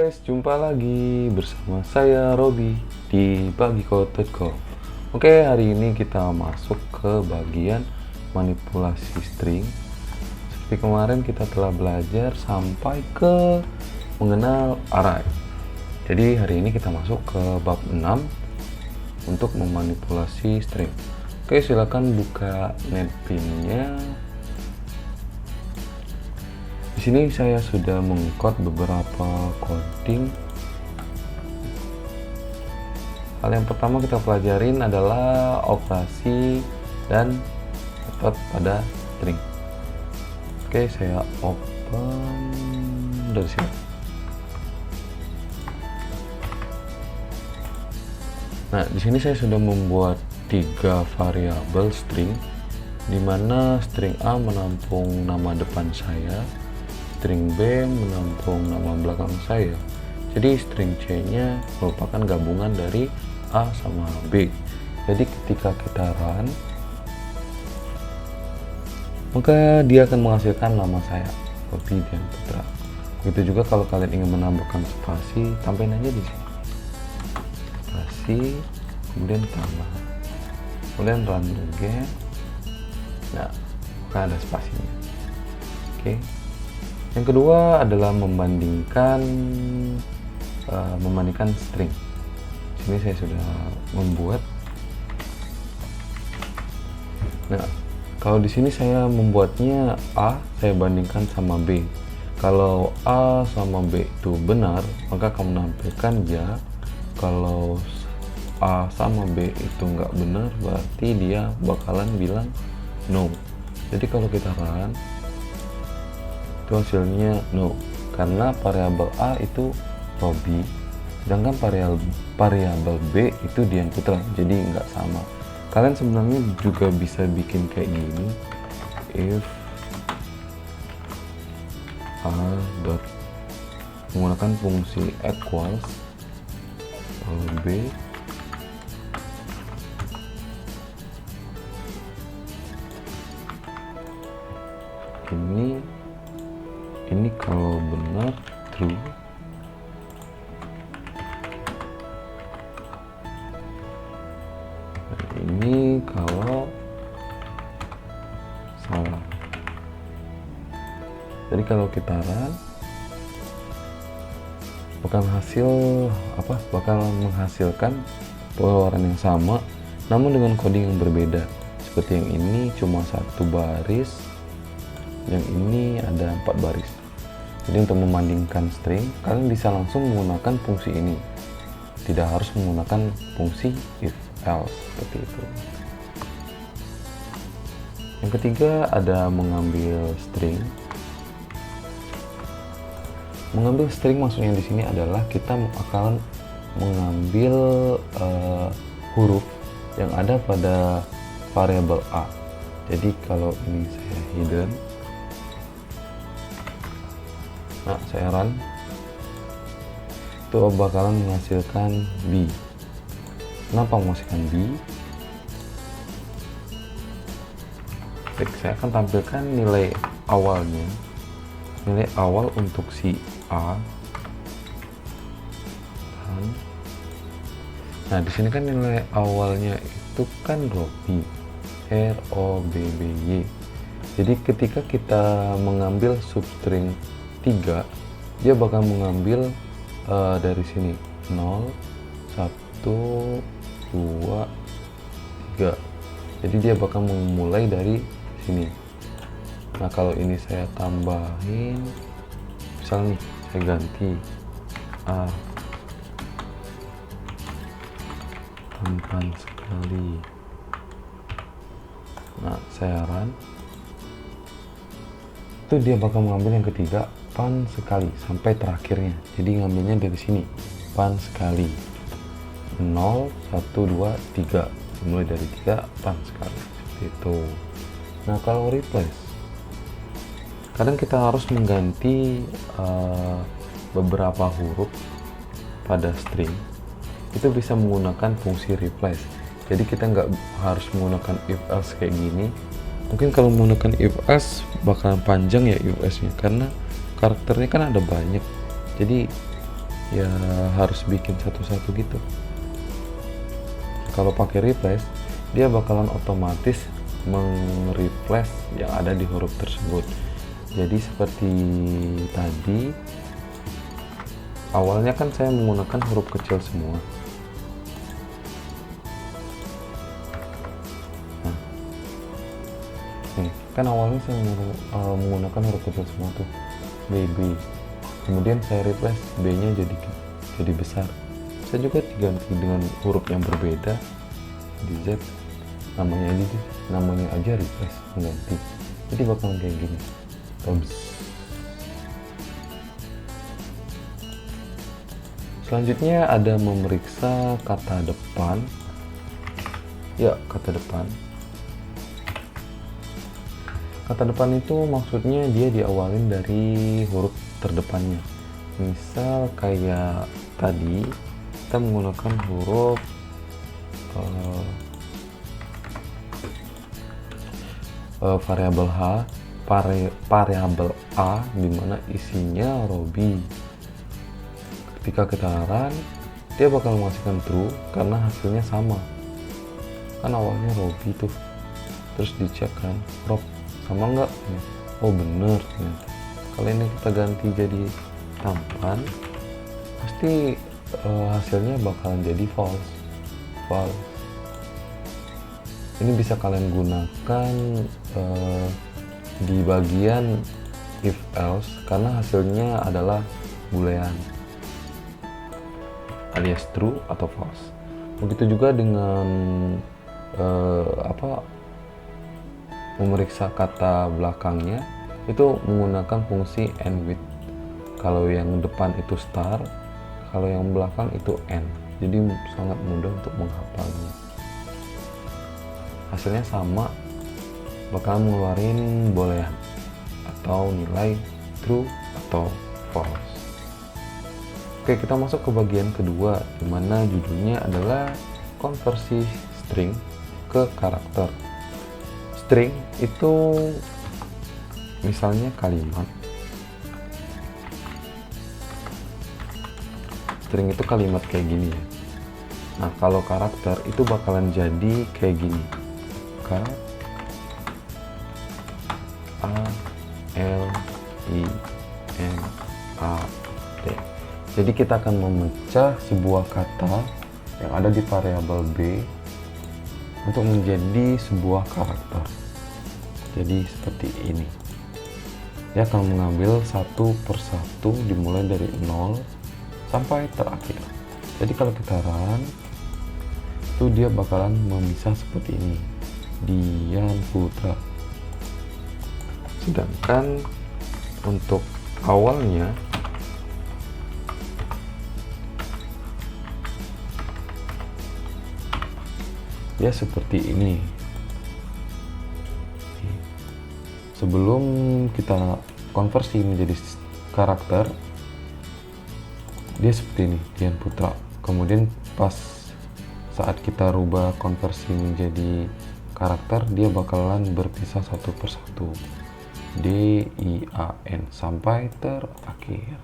guys, jumpa lagi bersama saya Robi di bagicode.com. Oke, hari ini kita masuk ke bagian manipulasi string. Seperti kemarin kita telah belajar sampai ke mengenal array. Jadi hari ini kita masuk ke bab 6 untuk memanipulasi string. Oke, silakan buka netpin-nya. Di sini saya sudah mengcode beberapa coding. Hal yang pertama kita pelajarin adalah operasi dan metode pada string. Oke, saya open dari sini. Nah, di sini saya sudah membuat 3 variabel string, di mana string A menampung nama depan saya, string B menampung nama belakang saya. Jadi string C nya merupakan gabungan dari A sama B. Jadi ketika kita run, maka dia akan menghasilkan nama saya, Robi Dian Putra. Begitu juga kalau kalian ingin menambahkan spasi, tambahin aja di sini. Spasi, kemudian tambah, kemudian run again. Nah, maka ada spasinya. Oke. Yang kedua adalah membandingkan string. Di sini saya sudah membuat. Nah, kalau di sini saya membuatnya A, saya bandingkan sama B. Kalau A sama B itu benar, maka akan menampilkan ya. Kalau A sama B itu nggak benar, berarti dia bakalan bilang no. Jadi kalau kita run, itu hasilnya no, karena variabel A itu Robi, sedangkan variabel B itu Dian Putra, jadi nggak sama. Kalian sebenarnya juga bisa bikin kayak gini, if A dot menggunakan fungsi equals B ini kalau benar true, dan ini kalau salah. Jadi kalau kita run, bakal menghasilkan pengeluaran yang sama namun dengan coding yang berbeda. Seperti yang ini cuma 1 baris, yang ini ada 4 baris. Jadi untuk membandingkan string, kalian bisa langsung menggunakan fungsi ini, tidak harus menggunakan fungsi if else seperti itu. Yang ketiga ada mengambil string. Mengambil string maksudnya di sini adalah kita akan mengambil huruf yang ada pada variabel A. Jadi kalau ini saya hidden, nah saya run, itu bakalan menghasilkan B. Kenapa menghasilkan B? Baik, saya akan tampilkan nilai awalnya, nilai awal untuk si A. Nah di sini kan nilai awalnya itu kan Robi, ROBBY. Jadi ketika kita mengambil substring 3, dia bakal mengambil dari sini 0, 1, 2, 3. Jadi dia bakal memulai dari sini. Nah kalau ini saya tambahin, misalnya nih saya ganti A, tampan sekali. Nah saya run, itu dia bakal mengambil yang ketiga, pan sekali, sampai terakhirnya. Jadi ngambilnya dari sini, pan sekali, 0, 1, 2, 3, mulai dari 3, pan sekali, seperti itu. Nah kalau replace, kadang kita harus mengganti beberapa huruf pada string, itu bisa menggunakan fungsi replace. Jadi kita nggak harus menggunakan if else kayak gini. Mungkin kalau menggunakan if else bakalan panjang ya if else nya, karena karakternya kan ada banyak. Jadi ya harus bikin satu-satu gitu. Kalau pakai replace, dia bakalan otomatis meng-replace yang ada di huruf tersebut. Jadi seperti tadi, awalnya kan saya menggunakan huruf kecil semua. Nah, nih, kan awalnya saya menggunakan huruf kecil semua tuh, BB. Kemudian saya replace B-nya jadi besar. Saya juga diganti dengan huruf yang berbeda di Z. Namanya aja replace, mengganti. Jadi bakalan kayak gini. Selanjutnya ada memeriksa kata depan. Ya, kata depan. Kata depan itu maksudnya dia diawalin dari huruf terdepannya. Misal kayak tadi kita menggunakan huruf variabel A dimana isinya Robi. Ketika kita run, dia bakal menghasilkan true karena hasilnya sama. Kan awalnya Robi tuh, terus dicek kan, Rob sama enggak? Oh bener ternyata. Kalau ini kita ganti jadi tampan, pasti hasilnya bakalan jadi false. Ini bisa kalian gunakan di bagian if else karena hasilnya adalah boolean alias true atau false. Begitu juga dengan memeriksa kata belakangnya, itu menggunakan fungsi and with. Kalau yang depan itu star, kalau yang belakang itu and. Jadi sangat mudah untuk menghafalnya. Hasilnya sama, bakal ngeluarin boolean atau nilai true atau false. Oke, kita masuk ke bagian kedua, dimana judulnya adalah konversi string ke karakter. String itu misalnya kalimat. String itu kalimat kayak gini ya. Nah, kalau karakter itu bakalan jadi kayak gini. K A L I N A T. Jadi kita akan memecah sebuah kata yang ada di variabel B untuk menjadi sebuah karakter. Jadi seperti ini. Dia akan mengambil satu persatu dimulai dari 0 sampai terakhir. Jadi kalau kita run, itu dia bakalan memisah seperti ini. Dian Putra. Sedangkan untuk awalnya dia seperti ini. Sebelum kita konversi menjadi karakter, dia seperti ini, Dian Putra. Kemudian pas saat kita rubah konversi menjadi karakter, dia bakalan berpisah satu persatu. D, I, A, N sampai terakhir.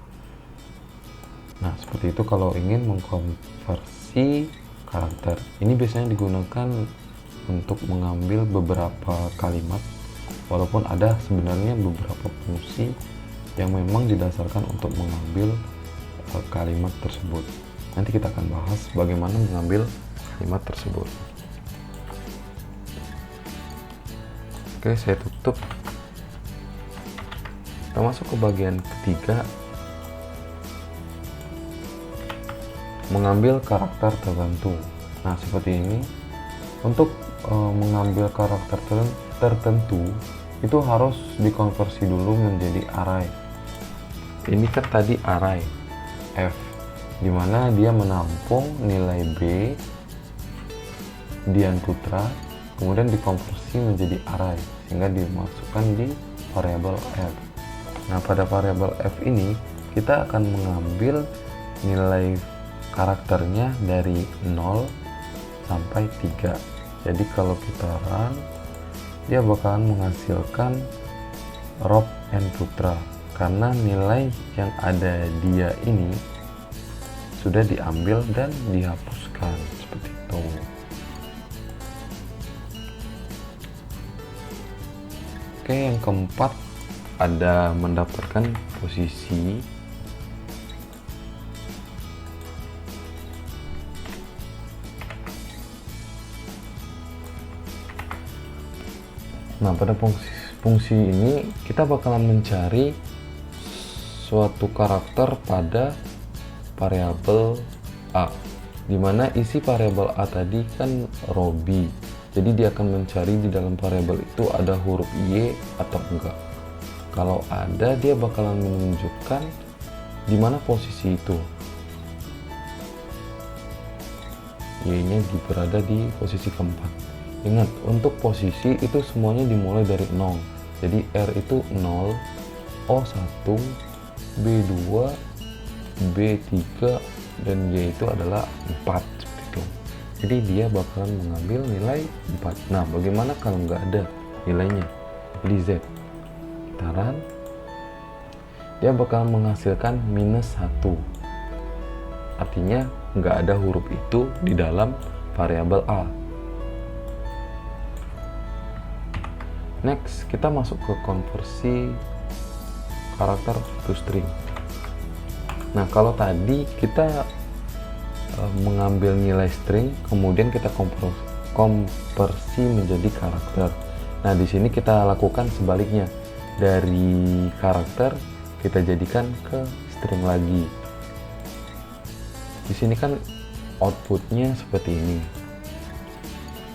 Nah, seperti itu kalau ingin mengkonversi karakter. Ini biasanya digunakan untuk mengambil beberapa kalimat, walaupun ada sebenarnya beberapa fungsi yang memang didasarkan untuk mengambil kalimat tersebut. Nanti kita akan bahas bagaimana mengambil kalimat tersebut. Oke, saya tutup. Kita masuk ke bagian ketiga, mengambil karakter tertentu. Nah, seperti ini. Untuk mengambil karakter tertentu itu harus dikonversi dulu menjadi array. Ini kan tadi array F, dimana dia menampung nilai B Dian Putra, kemudian dikonversi menjadi array sehingga dimasukkan di variabel F. Nah, pada variabel F ini kita akan mengambil nilai karakternya dari 0 sampai 3. Jadi kalau kita run, dia bakalan menghasilkan Rob and Putra karena nilai yang ada dia ini sudah diambil dan dihapuskan seperti itu. Oke, yang keempat ada mendaftarkan posisi. Nah, pada fungsi ini kita bakalan mencari suatu karakter pada variabel A, dimana isi variabel A tadi kan Robi. Jadi dia akan mencari di dalam variabel itu ada huruf Y atau enggak. Kalau ada, dia bakalan menunjukkan di mana posisi itu. Y-nya berada di posisi keempat. Ingat, untuk posisi itu semuanya dimulai dari 0. Jadi R itu 0, O1, B2, B3, dan Y itu adalah 4 seperti itu. Jadi dia bakalan mengambil nilai 4. Nah, bagaimana kalau nggak ada nilainya? Jadi Z kita run, dia bakalan menghasilkan -1. Artinya nggak ada huruf itu di dalam variabel A. Next, kita masuk ke konversi karakter to string. Nah, kalau tadi kita mengambil nilai string, kemudian kita konversi menjadi karakter. Nah, di sini kita lakukan sebaliknya. Dari karakter kita jadikan ke string lagi. Di sini kan outputnya seperti ini.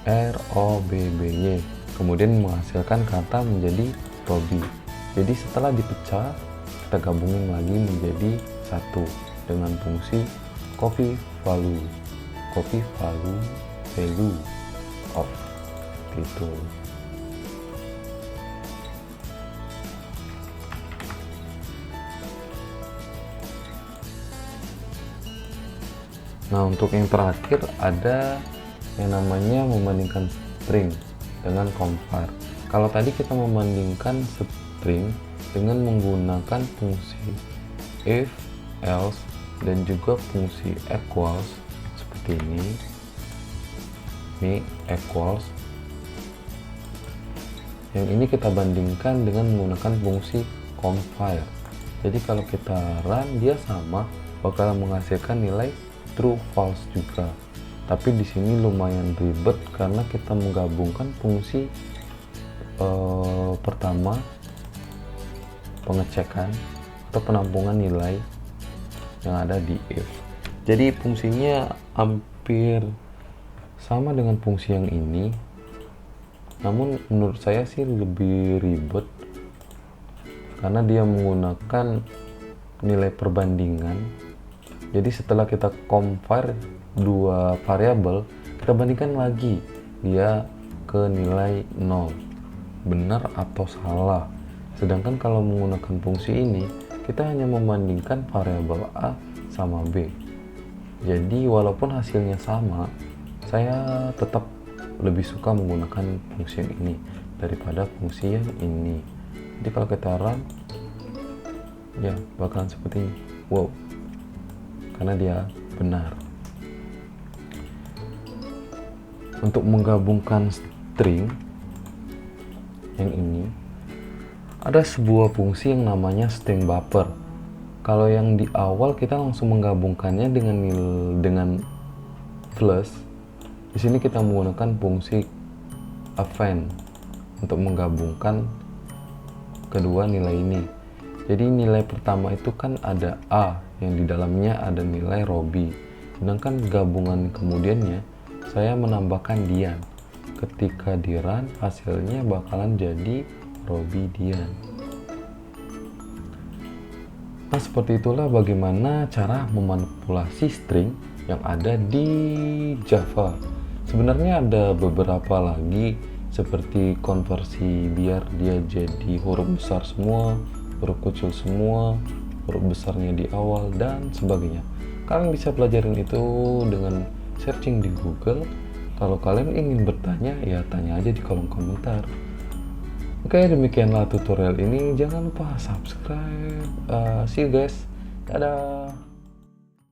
R O B B Y. Kemudian menghasilkan kata menjadi Robi. Jadi setelah dipecah, kita gabungin lagi menjadi satu dengan fungsi copy value of itu. Nah, untuk yang terakhir ada yang namanya membandingkan string dengan compare. Kalau tadi kita membandingkan string dengan menggunakan fungsi if, else, dan juga fungsi equals seperti ini equals. Yang ini kita bandingkan dengan menggunakan fungsi compare. Jadi kalau kita run, dia sama bakal menghasilkan nilai true false juga. Tapi di sini lumayan ribet karena kita menggabungkan fungsi pertama pengecekan atau penampungan nilai yang ada di if. Jadi fungsinya hampir sama dengan fungsi yang ini, namun menurut saya sih lebih ribet karena dia menggunakan nilai perbandingan. Jadi setelah kita compare dua variabel, kita bandingkan lagi dia ke nilai 0, benar atau salah. Sedangkan kalau menggunakan fungsi ini, kita hanya membandingkan variabel A sama B. Jadi walaupun hasilnya sama, saya tetap lebih suka menggunakan fungsi yang ini daripada fungsi yang ini. Jadi kalau kita run, ya bakalan seperti ini. Wow, karena dia benar. Untuk menggabungkan string yang ini, ada sebuah fungsi yang namanya string buffer. Kalau yang di awal kita langsung menggabungkannya dengan plus. Di sini kita menggunakan fungsi append untuk menggabungkan kedua nilai ini. Jadi nilai pertama itu kan ada A yang di dalamnya ada nilai Robi. Sedangkan gabungan kemudiannya saya menambahkan Dian. Ketika di run, hasilnya bakalan jadi Robi Dian. Nah, seperti itulah bagaimana cara memanipulasi string yang ada di Java. Sebenarnya ada beberapa lagi seperti konversi biar dia jadi huruf besar semua, huruf kecil semua, huruf besarnya di awal, dan sebagainya. Kalian bisa pelajarin itu dengan searching di Google. Kalau kalian ingin bertanya, ya tanya aja di kolom komentar. Oke, demikianlah tutorial ini. Jangan lupa subscribe. See you guys. Dadah.